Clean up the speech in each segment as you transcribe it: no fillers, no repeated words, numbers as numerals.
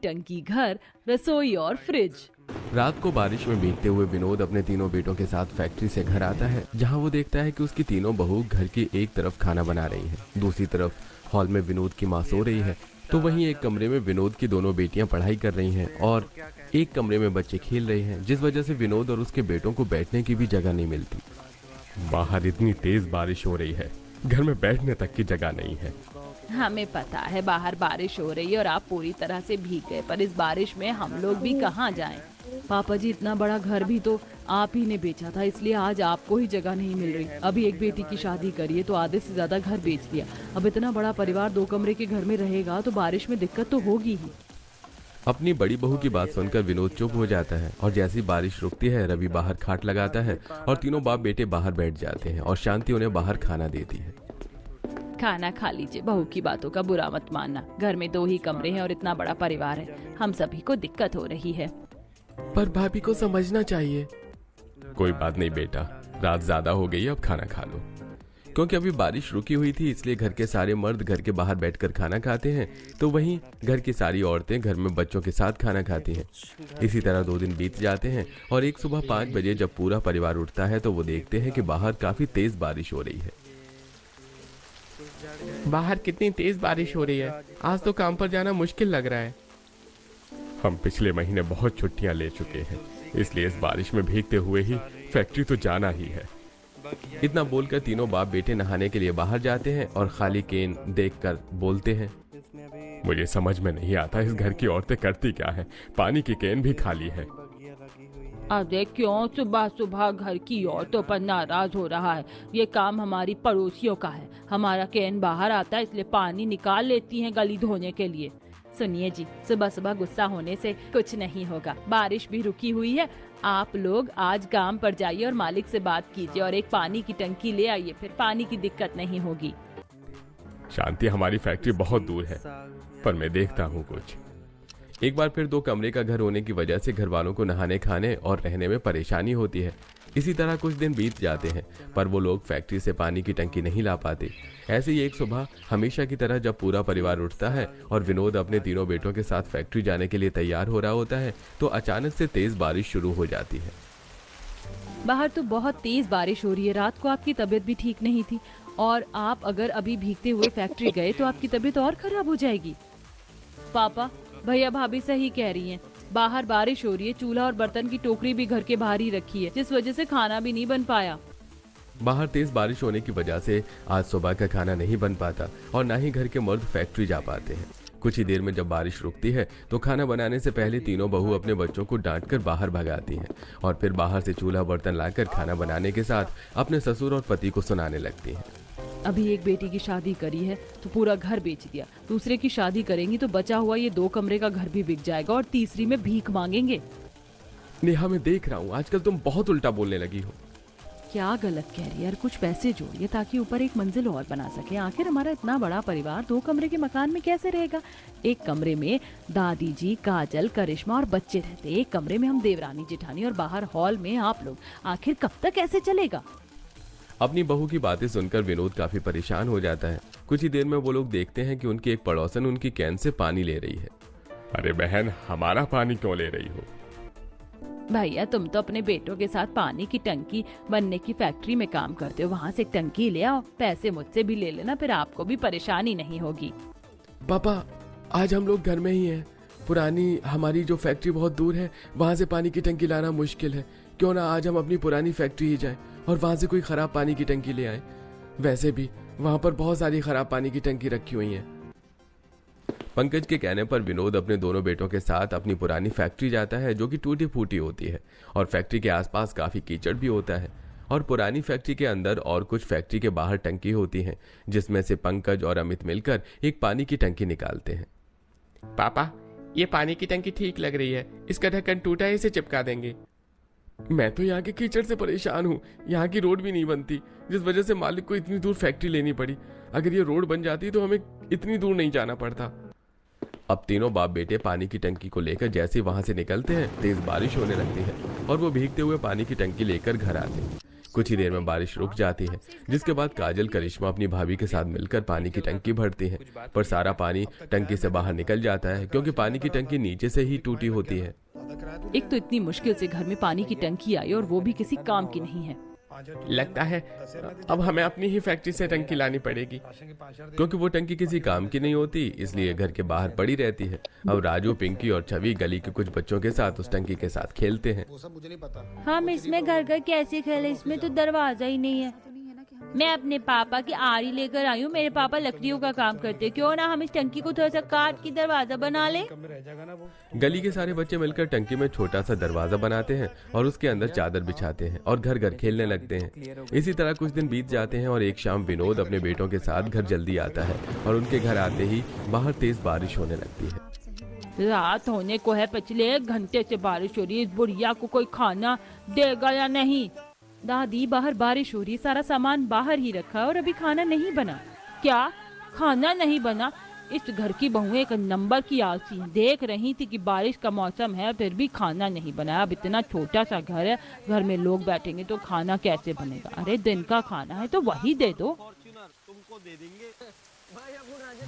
टंकी, घर, रसोई और फ्रिज। रात को बारिश में भीगते हुए विनोद अपने तीनों बेटों के साथ फैक्ट्री से घर आता है, जहां वो देखता है कि उसकी तीनों बहू घर की एक तरफ खाना बना रही हैं, दूसरी तरफ हॉल में विनोद की माँ सो रही है, तो वहीं एक कमरे में विनोद की दोनों बेटियां पढ़ाई कर रही हैं और एक कमरे में बच्चे खेल रहे हैं, जिस वजह से विनोद और उसके बेटों को बैठने की भी जगह नहीं मिलती। बाहर इतनी तेज बारिश हो रही है, घर में बैठने तक की जगह नहीं है। हमें पता है बाहर बारिश हो रही है और आप पूरी तरह से भीग गए, पर इस बारिश में हम लोग भी कहाँ जाएं? पापा जी, इतना बड़ा घर भी तो आप ही ने बेचा था, इसलिए आज आपको ही जगह नहीं मिल रही। अभी एक बेटी की शादी करिए तो आधे से ज्यादा घर बेच दिया। अब इतना बड़ा परिवार 2 कमरे के घर में रहेगा तो बारिश में दिक्कत तो होगी ही। अपनी बड़ी बहू की बात सुनकर विनोद चुप हो जाता है और जैसी बारिश रुकती है रवि बाहर खाट लगाता है और तीनों बाप बेटे बाहर बैठ जाते हैं और शांति उन्हें बाहर खाना देती है। खाना खा लीजिए, बहू की बातों का बुरा मत मानना। घर में 2 ही कमरे हैं और इतना बड़ा परिवार है, हम सभी को दिक्कत हो रही है। पर भाभी को समझना चाहिए। कोई बात नहीं बेटा, रात ज्यादा हो गई, अब खाना खा लो। क्योंकि अभी बारिश रुकी हुई थी इसलिए घर के सारे मर्द घर के बाहर बैठकर खाना खाते हैं, तो वहीं घर की सारी औरतें घर में बच्चों के साथ खाना खाती हैं। इसी तरह 2 दिन बीत जाते हैं और एक सुबह 5 बजे जब पूरा परिवार उठता है तो वो देखते हैं कि बाहर काफी तेज बारिश हो रही है। बाहर कितनी तेज बारिश हो रही है, आज तो काम पर जाना मुश्किल लग रहा है। हम पिछले महीने बहुत छुट्टियां ले चुके हैं, इसलिए इस बारिश में भीगते हुए ही फैक्ट्री तो जाना ही है। इतना बोलकर तीनों बाप बेटे नहाने के लिए बाहर जाते हैं और खाली केन देखकर बोलते हैं, मुझे समझ में नहीं आता इस घर की औरतें करती क्या है, पानी की केन भी खाली है। अरे क्यों सुबह सुबह घर की औरतों पर नाराज हो रहा है? ये काम हमारी पड़ोसियों का है। हमारा कैन बाहर आता है इसलिए पानी निकाल लेती हैं गली धोने के लिए। सुनिए जी, सुबह सुबह गुस्सा होने से कुछ नहीं होगा। बारिश भी रुकी हुई है, आप लोग आज काम पर जाइए और मालिक से बात कीजिए और एक पानी की टंकी ले आइए, फिर पानी की दिक्कत नहीं होगी। शांति, हमारी फैक्ट्री बहुत दूर है, पर मैं देखता हूँ कुछ। एक बार फिर 2 कमरे का घर होने की वजह से घर वालों को नहाने खाने और रहने में परेशानी होती है। इसी तरह कुछ दिन बीत जाते हैं, पर वो लोग फैक्ट्री से पानी की टंकी नहीं ला पाते। ऐसे ही एक सुबह हमेशा की तरह जब पूरा परिवार उठता है और विनोद अपने तीनों बेटों के साथ फैक्ट्री जाने के लिए तैयार हो रहा होता है तो अचानक से तेज बारिश शुरू हो जाती है। बाहर तो बहुत तेज बारिश हो रही है। रात को आपकी तबीयत भी ठीक नहीं थी और आप अगर अभी भीगते हुए फैक्ट्री गए तो आपकी तबीयत और खराब हो जाएगी। पापा, भैया भाभी सही कह रही हैं। बाहर बारिश हो रही है, चूल्हा और बर्तन की टोकरी भी घर के बाहर ही रखी है, जिस वजह से खाना भी नहीं बन पाया। बाहर तेज बारिश होने की वजह से आज सुबह का खाना नहीं बन पाता और ना ही घर के मर्द फैक्ट्री जा पाते हैं। कुछ ही देर में जब बारिश रुकती है तो खाना बनाने से पहले तीनों बहू अपने बच्चों को डांटकर बाहर भगाती हैं और फिर बाहर से चूल्हा बर्तन लाकर खाना बनाने के साथ अपने ससुर और पति को सुनाने लगती हैं। अभी एक बेटी की शादी करी है तो पूरा घर बेच दिया, दूसरे की शादी करेंगी तो बचा हुआ ये 2 कमरे का घर भी बिक जाएगा और तीसरी में भीख मांगेंगे। नेहा, मैं देख रहा हूँ आजकल तुम बहुत उल्टा बोलने लगी हो। क्या गलत कह रही है यार? कुछ पैसे जोड़िए ताकि ऊपर एक मंजिल और बना सके। आखिर हमारा इतना बड़ा परिवार 2 कमरे के मकान में कैसे रहेगा? एक कमरे में दादी जी, काजल, करिश्मा और बच्चे रहते, एक कमरे में हम देवरानी जेठानी और बाहर हॉल में आप लोग। आखिर कब तक ऐसे चलेगा? अपनी बहू की बातें सुनकर विनोद काफी परेशान हो जाता है। कुछ ही देर में वो लोग देखते हैं कि उनकी एक पड़ोसन उनकी कैन से पानी ले रही है। अरे बहन, हमारा पानी क्यों ले रही हो? भैया, तुम तो अपने बेटों के साथ पानी की टंकी बनने की फैक्ट्री में काम करते हो, वहाँ से एक टंकी ले आओ। पैसे मुझसे भी ले लेना, फिर आपको भी परेशानी नहीं होगी। पापा, आज हम लोग घर में ही हैं। पुरानी हमारी जो फैक्ट्री बहुत दूर है, वहाँ से पानी की टंकी लाना मुश्किल है। क्यों ना आज हम अपनी पुरानी फैक्ट्री ही जाएं और वहाँ से कोई खराब पानी की टंकी ले आए। वैसे भी वहाँ पर बहुत सारी खराब पानी की टंकी रखी हुई हैं। पंकज के कहने पर विनोद अपने दोनों बेटों के साथ अपनी पुरानी फैक्ट्री जाता है, जो कि टूटी फूटी होती है और फैक्ट्री के आसपास काफी कीचड़ भी होता है। और पुरानी फैक्ट्री के अंदर और कुछ फैक्ट्री के बाहर टंकी होती हैं, जिसमें से पंकज और अमित मिलकर एक पानी की टंकी निकालते हैं। पापा, ये पानी की टंकी ठीक लग रही है, इसका ढक्कन टूटा है, इसे चिपका देंगे। मैं तो यहाँ के कीचड़ से परेशान हूँ, यहाँ की रोड भी नहीं बनती, जिस वजह से मालिक को इतनी दूर फैक्ट्री लेनी पड़ी। अगर ये रोड बन जाती तो हमें इतनी दूर नहीं जाना पड़ता। अब तीनों बाप बेटे पानी की टंकी को लेकर जैसे वहां से निकलते हैं, तेज बारिश होने लगती है और वो भीगते हुए पानी की टंकी लेकर घर आते हैं। कुछ ही देर में बारिश रुक जाती है, जिसके बाद काजल करिश्मा अपनी भाभी के साथ मिलकर पानी की टंकी भरती हैं, पर सारा पानी टंकी से बाहर निकल जाता है क्योंकि पानी की टंकी नीचे से ही टूटी होती है। एक तो इतनी मुश्किल से घर में पानी की टंकी आई और वो भी किसी काम की नहीं है। लगता है अब हमें अपनी ही फैक्ट्री से टंकी लानी पड़ेगी, क्योंकि वो टंकी किसी काम की नहीं होती, इसलिए घर के बाहर पड़ी रहती है। अब राजू, पिंकी और छवि गली के कुछ बच्चों के साथ उस टंकी के साथ खेलते हैं। हम इसमें घर कैसे खेले, इसमें तो दरवाजा ही नहीं है। मैं अपने पापा की आरी लेकर आई हूँ, मेरे पापा लकड़ियों का काम करते हैं, क्यों ना हम इस टंकी को थोड़ा सा काट के दरवाजा बना ले। गली के सारे बच्चे मिलकर टंकी में छोटा सा दरवाजा बनाते हैं और उसके अंदर चादर बिछाते हैं और घर घर खेलने लगते हैं। इसी तरह कुछ दिन बीत जाते हैं और एक शाम विनोद अपने बेटों के साथ घर जल्दी आता है और उनके घर आते ही बाहर तेज बारिश होने लगती है। रात होने को है, पिछले 1 घंटे से बारिश हो रही है। इस बुढ़िया को कोई खाना देगा या नहीं? दादी, बाहर बारिश हो रही है, सारा सामान बाहर ही रखा है और अभी खाना नहीं बना। क्या खाना नहीं बना? इस घर की बहू एक नंबर की आलसी है। देख रही थी कि बारिश का मौसम है, फिर भी खाना नहीं बनाया। अब इतना छोटा सा घर है, घर में लोग बैठेंगे तो खाना कैसे बनेगा? अरे दिन का खाना है तो वही दे दो।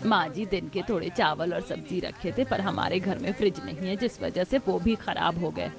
माँ जी दिन के थोड़े चावल और सब्जी रखे थे, पर हमारे घर में फ्रिज नहीं है, जिस वजह से वो भी खराब हो गए।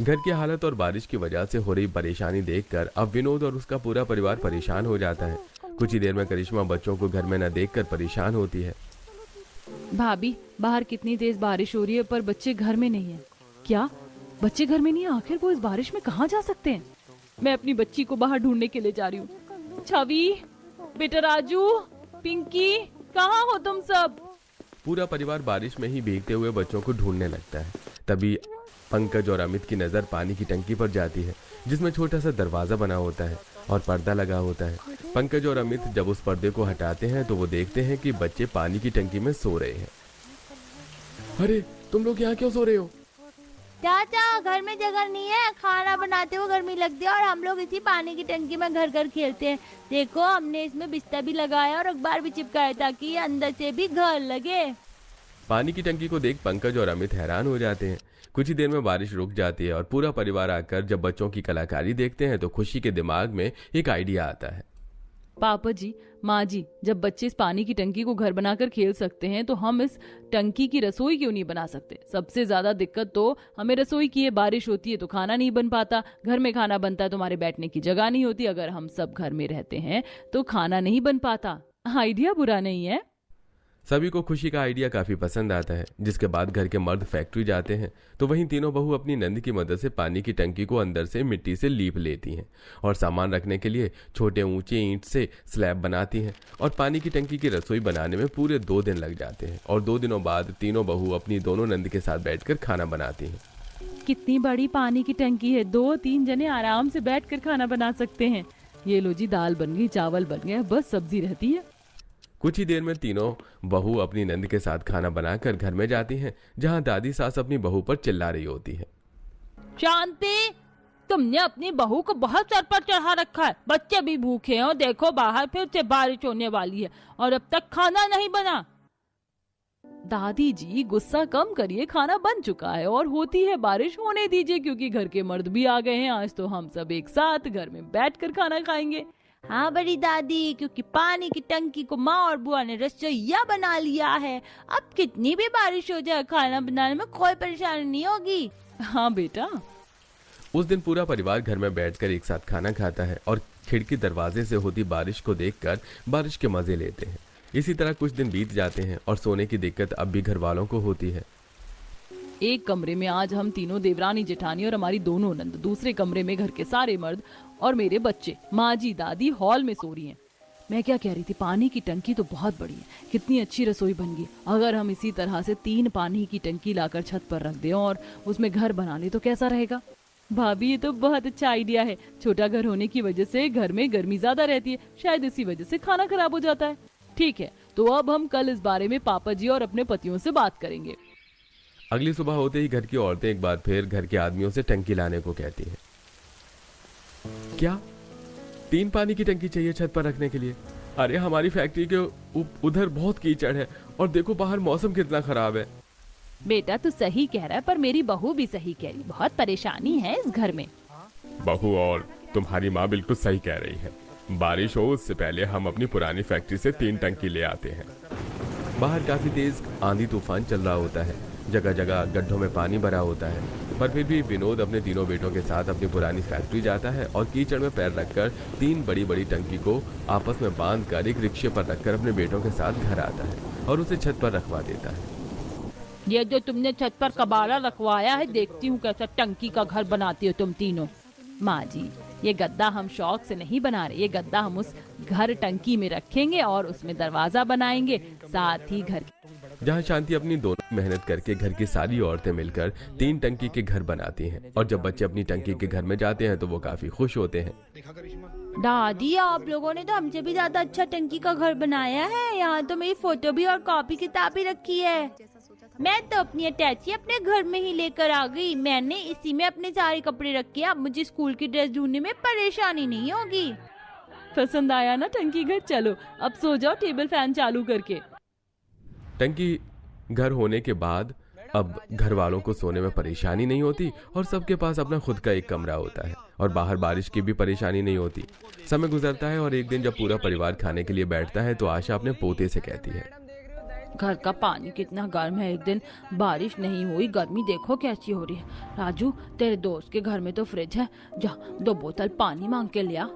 घर की हालत और बारिश की वजह से हो रही परेशानी देखकर अब विनोद और उसका पूरा परिवार परेशान हो जाता है। कुछ ही देर में करिश्मा बच्चों को घर में न देखकर परेशान होती है। भाभी, बाहर कितनी तेज बारिश हो रही है पर बच्चे घर में नहीं है। क्या बच्चे घर में नहीं है? आखिर वो इस बारिश में कहाँ जा सकते हैं? मैं अपनी बच्ची को बाहर ढूंढने के लिए जा रही हूँ। छवि, बेटा राजू, पिंकी, कहाँ हो तुम सब? पूरा परिवार बारिश में ही भीगते हुए बच्चों को ढूंढने लगता है। तभी पंकज और अमित की नजर पानी की टंकी पर जाती है, जिसमें छोटा सा दरवाजा बना होता है और पर्दा लगा होता है। पंकज और अमित जब उस पर्दे को हटाते हैं तो वो देखते हैं कि बच्चे पानी की टंकी में सो रहे हैं। अरे तुम लोग यहाँ क्यों सो रहे हो? चाचा, घर में जगह नहीं है, खाना बनाते हुए गर्मी लगती है और हम लोग इसी पानी की टंकी में घर घर खेलते हैं। देखो, हमने इसमें बिस्तर भी लगाया और अखबार भी चिपकाया ताकि अंदर से भी घर लगे। पानी की टंकी को देख पंकज और अमित हैरान हो जाते हैं। कुछ ही देर में बारिश रुक जाती है और पूरा परिवार आकर जब बच्चों की कलाकारी देखते हैं तो खुशी के दिमाग में एक आइडिया आता है। पापा जी, माँ जी, जब बच्चे इस पानी की टंकी को घर बनाकर खेल सकते हैं तो हम इस टंकी की रसोई क्यों नहीं बना सकते? सबसे ज्यादा दिक्कत तो हमें रसोई की है। बारिश होती है तो खाना नहीं बन पाता, घर में खाना बनता है तो हमारे बैठने की जगह नहीं होती। अगर हम सब घर में रहते हैं तो खाना नहीं बन पाता। आइडिया बुरा नहीं है। सभी को खुशी का आइडिया काफी पसंद आता है। जिसके बाद घर के मर्द फैक्ट्री जाते हैं तो वहीं तीनों बहू अपनी नंद की मदद से पानी की टंकी को अंदर से मिट्टी से लीप लेती हैं और सामान रखने के लिए छोटे ऊंचे ईंट से स्लैब बनाती हैं और पानी की टंकी की रसोई बनाने में पूरे 2 दिन लग जाते हैं। और 2 दिनों बाद तीनों बहू अपनी दोनों नंद के साथ बैठकर खाना बनाती हैं। कितनी बड़ी पानी की टंकी है, 2-3 जने आराम से बैठकर खाना बना सकते हैं। ये लो जी, दाल बन गई, चावल बन गया, बस सब्जी रहती है। कुछ ही देर में तीनों बहू अपनी नंद के साथ खाना बनाकर घर में जाती हैं, जहां दादी सास अपनी बहू पर चिल्ला रही होती है। शांति, तुमने अपनी बहू को बहुत सर पर चढ़ा रखा है। बच्चे भी भूखे हैं और देखो बाहर फिर से बारिश होने वाली है और अब तक खाना नहीं बना। दादी जी, गुस्सा कम करिए, खाना बन चुका है और होती है बारिश, होने दीजिए, क्योंकि घर के मर्द भी आ गए हैं। आज तो हम सब एक साथ घर में बैठकर खाना खाएंगे। हाँ बड़ी दादी, क्योंकि पानी की टंकी को माँ और बुआ ने रसोईया बना लिया है। अब कितनी भी बारिश हो जाए, खाना बनाने में कोई परेशानी नहीं होगी। हाँ बेटा। उस दिन पूरा परिवार घर में बैठकर एक साथ खाना खाता है और खिड़की दरवाजे से होती बारिश को देखकर बारिश के मजे लेते हैं। इसी तरह कुछ दिन बीत जाते हैं और सोने की दिक्कत अब भी घर वालों को होती है। एक कमरे में आज हम तीनों, देवरानी जेठानी और हमारी दोनों नंद, दूसरे कमरे में घर के सारे मर्द और मेरे बच्चे, माँ जी दादी हॉल में सो रही हैं। मैं क्या कह रही थी, पानी की टंकी तो बहुत बड़ी है, कितनी अच्छी रसोई बन गई। अगर हम इसी तरह से 3 पानी की टंकी लाकर छत पर रख दें और उसमें घर बना ले तो कैसा रहेगा? भाभी, ये तो बहुत अच्छा आइडिया है। छोटा घर होने की वजह से घर में गर्मी ज्यादा रहती है, शायद इसी वजह से खाना खराब हो जाता है। ठीक है, तो अब हम कल इस बारे में पापा जी और अपने पतियों से बात करेंगे। अगली सुबह होते ही घर की औरतें एक बार फिर घर के आदमियों से टंकी लाने को कहती हैं। क्या 3 पानी की टंकी चाहिए छत पर रखने के लिए? अरे हमारी फैक्ट्री के उधर बहुत कीचड़ है और देखो बाहर मौसम कितना खराब है। बेटा तू सही कह रहा है, पर मेरी बहू भी सही कह रही, बहुत परेशानी है इस घर में। बहू और तुम्हारी माँ बिल्कुल सही कह रही है। बारिश हो उससे पहले हम अपनी पुरानी फैक्ट्री से 3 टंकी ले आते हैं। बाहर काफी तेज आंधी तूफान चल रहा होता है, जगह जगह गड्ढों में पानी भरा होता है, पर फिर भी विनोद अपने तीनों बेटों के साथ अपनी पुरानी फैक्ट्री जाता है और कीचड़ में पैर रखकर 3 बड़ी बड़ी टंकी को आपस में बांधकर एक रिक्शे पर रखकर अपने बेटों के साथ घर आता है और उसे छत पर रखवा देता है। ये जो तुमने छत पर कबाड़ा रखवाया है, देखती हूँ कैसा टंकी का घर बनाती हो तुम तीनों। माँ जी, ये गद्दा हम शौक से नहीं बना रहे, ये गद्दा हम उस घर टंकी में रखेंगे और उसमें दरवाजा बनाएंगे, साथ ही घर। जहाँ शांति अपनी दोनों मेहनत करके घर की सारी औरतें मिलकर 3 टंकी के घर बनाती हैं और जब बच्चे अपनी टंकी के घर में जाते हैं तो वो काफी खुश होते हैं। दादी, आप लोगों ने तो हमसे भी ज्यादा अच्छा टंकी का घर बनाया है। यहाँ तो मेरी फोटो भी और कॉपी किताब भी रखी है। मैं तो अपनी अटैची अपने घर में ही लेकर आ गई। मैंने इसी में अपने सारे कपड़े रखे। अब मुझे स्कूल की ड्रेस ढूंढने में परेशानी नहीं होगी। पसंद आया ना टंकी घर? चलो अब सो जाओ टेबल फैन चालू करके। टंकी घर होने के बाद अब घर वालों को सोने में परेशानी नहीं होती और सबके पास अपना खुद का एक कमरा होता है और बाहर बारिश की भी परेशानी नहीं होती। समय गुजरता है और एक दिन जब पूरा परिवार खाने के लिए बैठता है तो आशा अपने पोते से कहती है, घर का पानी कितना गर्म है। एक दिन बारिश नहीं हुई, गर्मी देखो कैसी हो रही है। राजू, तेरे दोस्त के घर में तो फ्रिज है, जा 2 बोतल पानी मांग के लिया।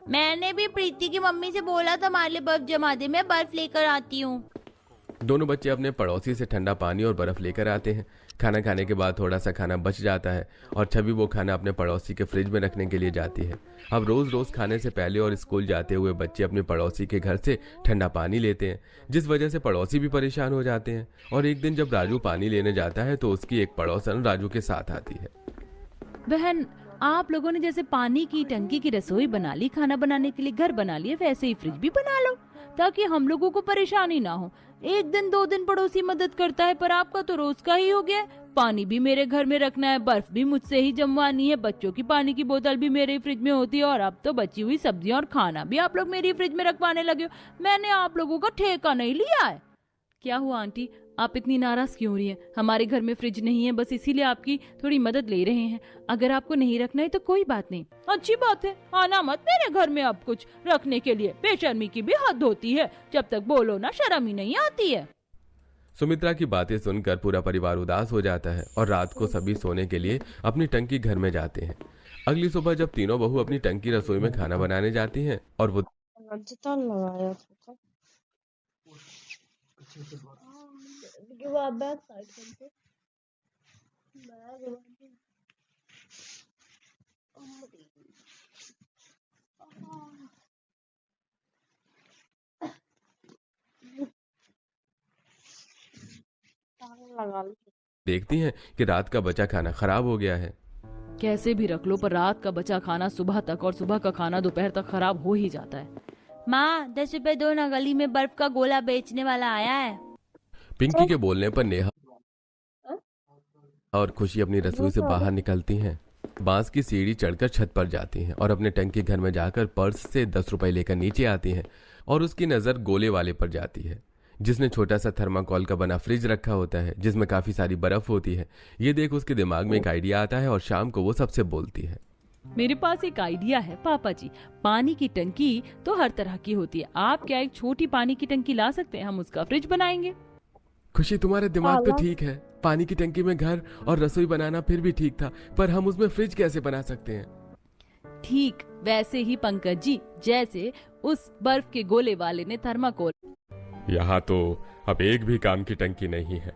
मैंने भी प्रीति की मम्मी से बोला था हमारे लिए बर्फ जमा दे, मैं बर्फ लेकर आती हूँ। दोनों बच्चे अपने पड़ोसी से ठंडा पानी और बर्फ लेकर आते हैं। खाना खाने के बाद थोड़ा सा खाना बच जाता है और छवि वो खाना अपने पड़ोसी के फ्रिज में रखने के लिए जाती है। अब रोज रोज खाने से पहले और स्कूल जाते हुए बच्चे अपने पड़ोसी के घर से ठंडा पानी लेते हैं, जिस वजह से पड़ोसी भी परेशान हो जाते हैं। और एक दिन जब राजू पानी लेने जाता है तो उसकी एक पड़ोसन राजू के साथ आती है। बहन, आप लोगों ने जैसे पानी की टंकी की रसोई बना ली, खाना बनाने के लिए घर बना लिए, वैसे ही फ्रिज भी बना लो ताकि हम लोगों को परेशानी ना हो। 1 दिन 2 दिन पड़ोसी मदद करता है, पर आपका तो रोज का ही हो गया। पानी भी मेरे घर में रखना है, बर्फ भी मुझसे ही जमवानी है, बच्चों की पानी की बोतल भी मेरे ही फ्रिज में होती है और अब तो बची हुई सब्जियां और खाना भी आप लोग मेरी फ्रिज में रखवाने लगे हो। मैंने आप लोगों का ठेका नहीं लिया है। क्या हुआ आंटी, आप इतनी नाराज क्यों हो रही हैं? हमारे घर में फ्रिज नहीं है, बस इसीलिए आपकी थोड़ी मदद ले रहे हैं। अगर आपको नहीं रखना है तो कोई बात नहीं। अच्छी बात है, आना मत मेरे घर में अब कुछ रखने के लिए। बेशर्मी की भी हद होती है, जब तक बोलो ना शर्म ही नहीं आती है। सुमित्रा की बातें सुनकर पूरा परिवार उदास हो जाता है और रात को सभी सोने के लिए अपनी टंकी घर में जाते हैं। अगली सुबह जब तीनों बहू अपनी टंकी रसोई में खाना बनाने जाती हैं और वो देखती हैं कि रात का बचा खाना खराब हो गया है। कैसे भी रख लो, पर रात का बचा खाना सुबह तक और सुबह का खाना दोपहर तक खराब हो ही जाता है। माँ, 10 रुपए दो ना, गली में बर्फ का गोला बेचने वाला आया है। पिंकी के बोलने पर नेहा और खुशी अपनी रसोई से बाहर निकलती हैं, बांस की सीढ़ी चढ़कर छत पर जाती हैं और अपने टंकी घर में जाकर पर्स से 10 रुपए लेकर नीचे आती हैं और उसकी नजर गोले वाले पर जाती है जिसने छोटा सा थर्माकोल का बना फ्रिज रखा होता है जिसमें काफी सारी बर्फ होती है। ये देख उसके दिमाग में एक आइडिया आता है और शाम को वो सबसे बोलती है, मेरे पास एक आइडिया है पापा जी। पानी की टंकी तो हर तरह की होती है, आप क्या एक छोटी पानी की टंकी ला सकते हैं? हम उसका फ्रिज बनाएंगे। खुशी, तुम्हारे दिमाग तो ठीक है, पानी की टंकी में घर और रसोई बनाना फिर भी ठीक था, पर हम उसमें फ्रिज कैसे बना सकते हैं? ठीक वैसे ही पंकज जी, जैसे उस बर्फ के गोले वाले ने थर्माकोल। यहाँ तो अब एक भी काम की टंकी नहीं है।